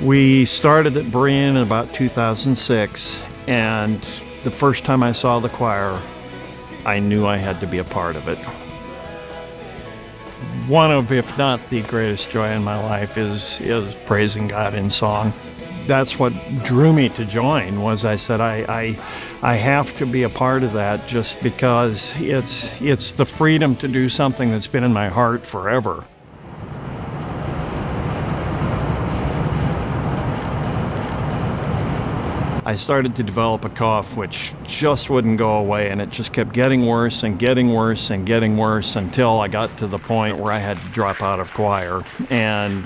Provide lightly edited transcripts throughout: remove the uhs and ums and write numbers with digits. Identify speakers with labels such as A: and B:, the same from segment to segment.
A: We started at Berean in about 2006, and the first time I saw the choir, I knew I had to be a part of it. One of, if not the greatest joy in my life is praising God in song. That's what drew me to join, was I said I have to be a part of that, just because it's the freedom to do something that's been in my heart forever. I started to develop a cough which just wouldn't go away, and it just kept getting worse and getting worse and getting worse until I got to the point where I had to drop out of choir. And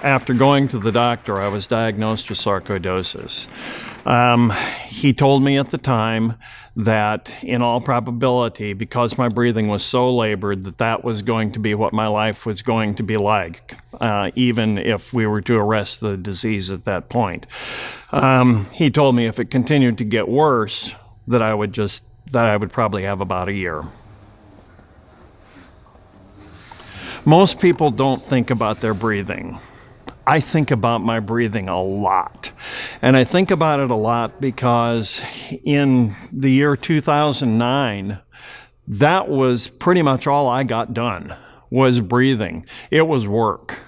A: after going to the doctor, I was diagnosed with sarcoidosis. He told me at the time that in all probability, because my breathing was so labored, that was going to be what my life was going to be like, even if we were to arrest the disease at that point. He told me if it continued to get worse, that I would probably have about a year. Most people don't think about their breathing. I think about my breathing a lot. And I think about it a lot because in the year 2009, that was pretty much all I got done, was breathing. It was work.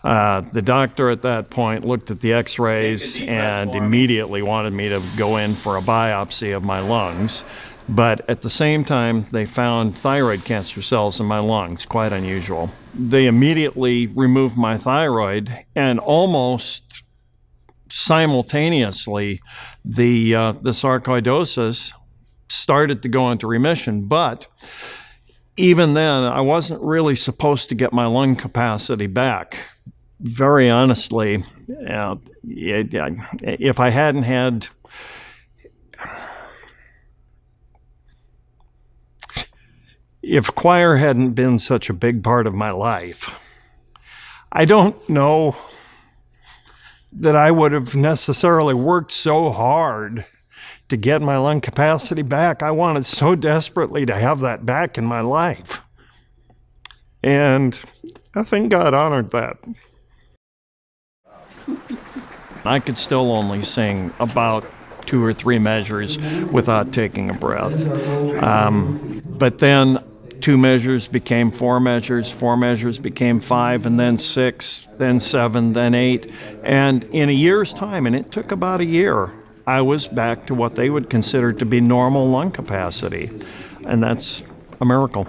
A: The doctor at that point looked at the x-rays and immediately wanted me to go in for a biopsy of my lungs. But at the same time, they found thyroid cancer cells in my lungs, quite unusual. They immediately removed my thyroid, and almost simultaneously, the sarcoidosis started to go into remission. But even then, I wasn't really supposed to get my lung capacity back. Very honestly, if I hadn't had if choir hadn't been such a big part of my life, I don't know that I would have necessarily worked so hard to get my lung capacity back. I wanted so desperately to have that back in my life. And I think God honored that. I could still only sing about 2 or 3 measures without taking a breath. But then 2 measures became 4 measures, 4 measures became 5, and then 6, then 7, then 8. And in a year's time, and it took about a year, I was back to what they would consider to be normal lung capacity. And that's a miracle.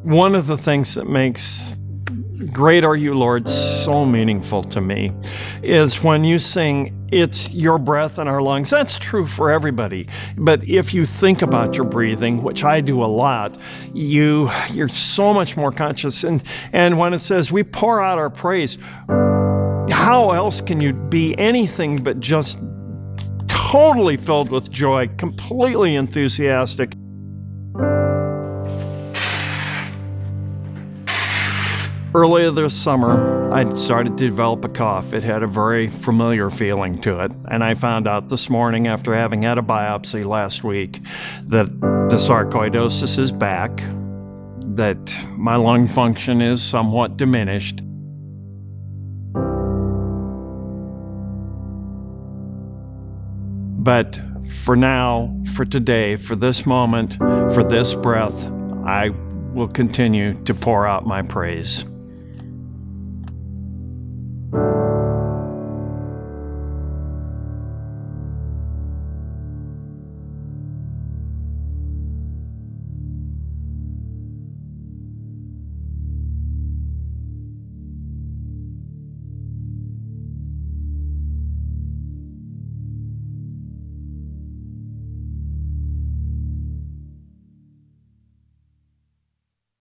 A: One of the things that makes Great Are You, Lord so meaningful to me is when you sing, it's your breath in our lungs. That's true for everybody. But if you think about your breathing, which I do a lot, you're so much more conscious. And when it says we pour out our praise, how else can you be anything but just totally filled with joy, completely enthusiastic? Earlier this summer, I started to develop a cough. It had a very familiar feeling to it. And I found out this morning, after having had a biopsy last week, that the sarcoidosis is back, that my lung function is somewhat diminished. But for now, for today, for this moment, for this breath, I will continue to pour out my praise.